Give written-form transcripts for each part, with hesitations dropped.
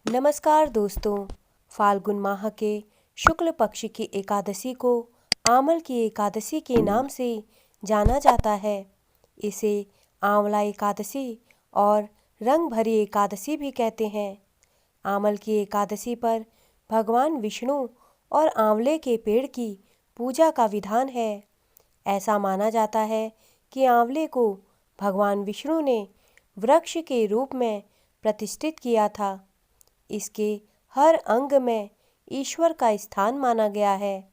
नमस्कार दोस्तों। फाल्गुन माह के शुक्ल पक्ष की एकादशी को आमल की एकादशी के नाम से जाना जाता है। इसे आंवला एकादशी और रंग भरी एकादशी भी कहते हैं। आमल की एकादशी पर भगवान विष्णु और आंवले के पेड़ की पूजा का विधान है। ऐसा माना जाता है कि आंवले को भगवान विष्णु ने वृक्ष के रूप में प्रतिष्ठित किया था। इसके हर अंग में ईश्वर का स्थान माना गया है।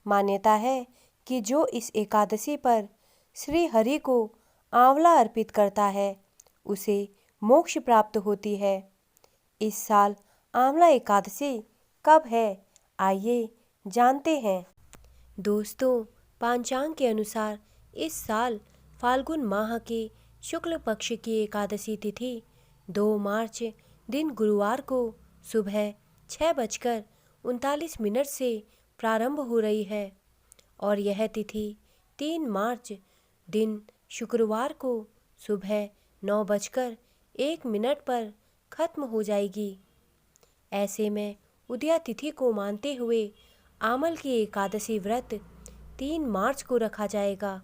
मान्यता है कि जो इस एकादशी पर श्री हरि को आंवला अर्पित करता है उसे मोक्ष प्राप्त होती है। इस साल आंवला एकादशी कब है, आइए जानते हैं। दोस्तों, पंचांग के अनुसार इस साल फाल्गुन माह के शुक्ल पक्ष की एकादशी तिथि 2 मार्च दिन गुरुवार को सुबह 6:39 से प्रारंभ हो रही है और यह तिथि 3 मार्च दिन शुक्रवार को सुबह 9:01 पर खत्म हो जाएगी। ऐसे में उदया तिथि को मानते हुए आमल की एकादशी व्रत 3 मार्च को रखा जाएगा।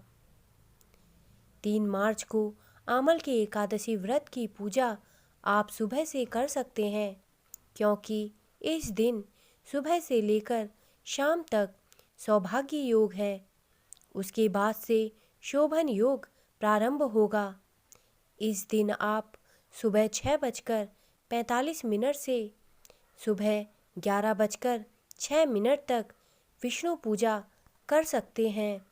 3 मार्च को आमल की एकादशी व्रत की पूजा आप सुबह से कर सकते हैं, क्योंकि इस दिन सुबह से लेकर शाम तक सौभाग्य योग है। उसके बाद से शोभन योग प्रारंभ होगा। इस दिन आप सुबह 6:45 से सुबह 11:06 तक विष्णु पूजा कर सकते हैं।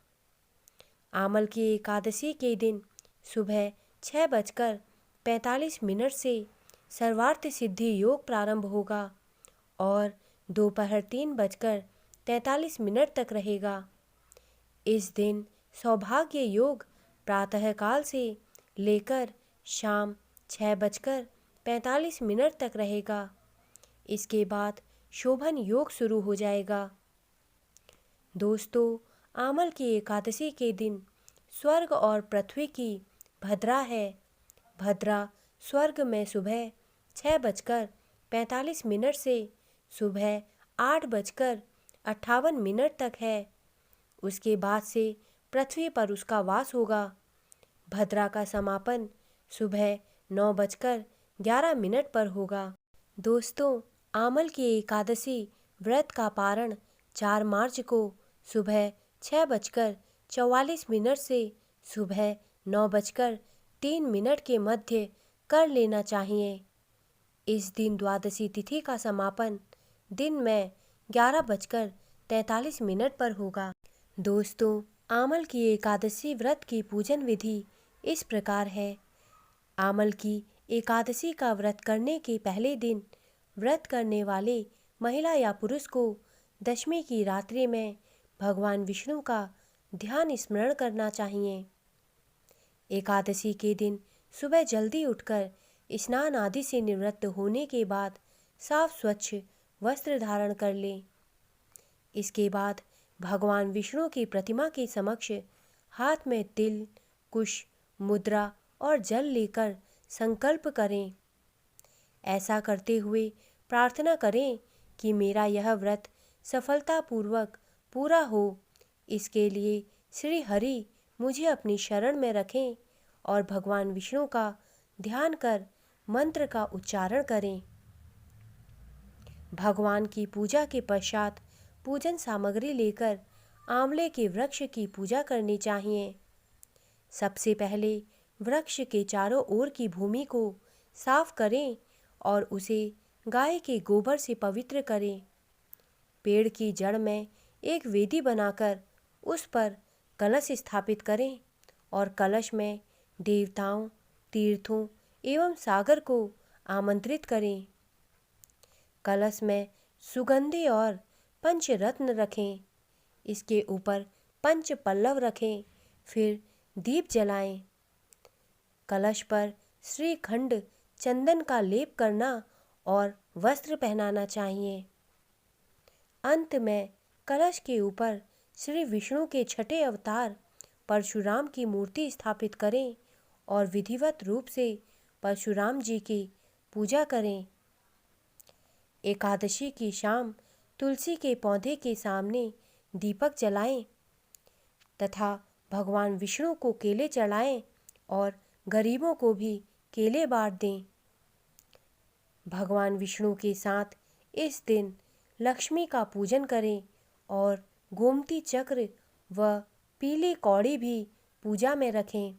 आमल की एकादशी के दिन सुबह 6:45 से सर्वार्थ सिद्धि योग प्रारंभ होगा और दोपहर 3:43 तक रहेगा। इस दिन सौभाग्य योग प्रातःकाल से लेकर शाम 6:45 तक रहेगा। इसके बाद शोभन योग शुरू हो जाएगा। दोस्तों, आमल की एकादशी के दिन स्वर्ग और पृथ्वी की भद्रा है। भद्रा स्वर्ग में सुबह 6:45 से सुबह 8:58 तक है। उसके बाद से पृथ्वी पर उसका वास होगा। भद्रा का समापन सुबह 9:11 पर होगा। दोस्तों, आमल की एकादशी व्रत का पारण 4 मार्च को सुबह 6:44 से सुबह 9:03 के मध्य कर लेना चाहिए। इस दिन द्वादशी तिथि का समापन दिन में 11:43 पर होगा। दोस्तों, आमल की एकादशी व्रत की पूजन विधि इस प्रकार है। आमल की एकादशी का व्रत करने के पहले दिन व्रत करने वाले महिला या पुरुष को दशमी की रात्रि में भगवान विष्णु का ध्यान स्मरण करना चाहिए। एकादशी के दिन सुबह जल्दी उठकर स्नान आदि से निवृत्त होने के बाद साफ स्वच्छ वस्त्र धारण कर लें। इसके बाद भगवान विष्णु की प्रतिमा के समक्ष हाथ में तिल, कुश, मुद्रा और जल लेकर संकल्प करें। ऐसा करते हुए प्रार्थना करें कि मेरा यह व्रत सफलतापूर्वक पूरा हो। इसके लिए श्री हरि मुझे अपनी शरण में रखें और भगवान विष्णु का ध्यान कर मंत्र का उच्चारण करें। भगवान की पूजा के पश्चात पूजन सामग्री लेकर आंवले के वृक्ष की पूजा करनी चाहिए। सबसे पहले वृक्ष के चारों ओर की भूमि को साफ करें और उसे गाय के गोबर से पवित्र करें। पेड़ की जड़ में एक वेदी बनाकर उस पर कलश स्थापित करें और कलश में देवताओं, तीर्थों एवं सागर को आमंत्रित करें। कलश में सुगंधि और पंचरत्न रखें। इसके ऊपर पंच पल्लव रखें, फिर दीप जलाएं। कलश पर श्रीखंड चंदन का लेप करना और वस्त्र पहनाना चाहिए। अंत में कलश के ऊपर श्री विष्णु के छठे अवतार परशुराम की मूर्ति स्थापित करें और विधिवत रूप से परशुराम जी की पूजा करें। एकादशी की शाम तुलसी के पौधे के सामने दीपक जलाएं तथा भगवान विष्णु को केले चढ़ाएं और गरीबों को भी केले बांट दें। भगवान विष्णु के साथ इस दिन लक्ष्मी का पूजन करें और गोमती चक्र व पीली कौड़ी भी पूजा में रखें।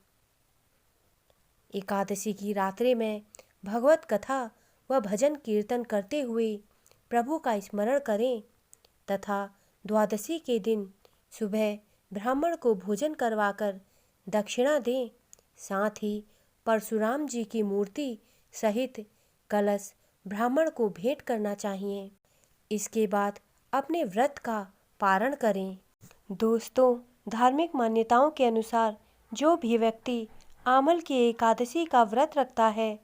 एकादशी की रात्रि में भगवत कथा व भजन कीर्तन करते हुए प्रभु का स्मरण करें तथा द्वादशी के दिन सुबह ब्राह्मण को भोजन करवाकर दक्षिणा दें। साथ ही परशुराम जी की मूर्ति सहित कलश ब्राह्मण को भेंट करना चाहिए। इसके बाद अपने व्रत का पारण करें। दोस्तों, धार्मिक मान्यताओं के अनुसार जो भी व्यक्ति आमल की एकादशी का व्रत रखता है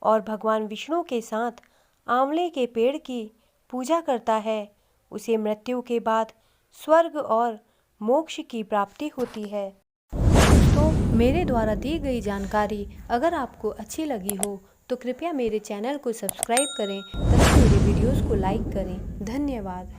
और भगवान विष्णु के साथ आंवले के पेड़ की पूजा करता है, उसे मृत्यु के बाद स्वर्ग और मोक्ष की प्राप्ति होती है। तो मेरे द्वारा दी गई जानकारी अगर आपको अच्छी लगी हो तो कृपया मेरे चैनल को सब्सक्राइब करें तथा मेरे वीडियोस को लाइक करें। धन्यवाद।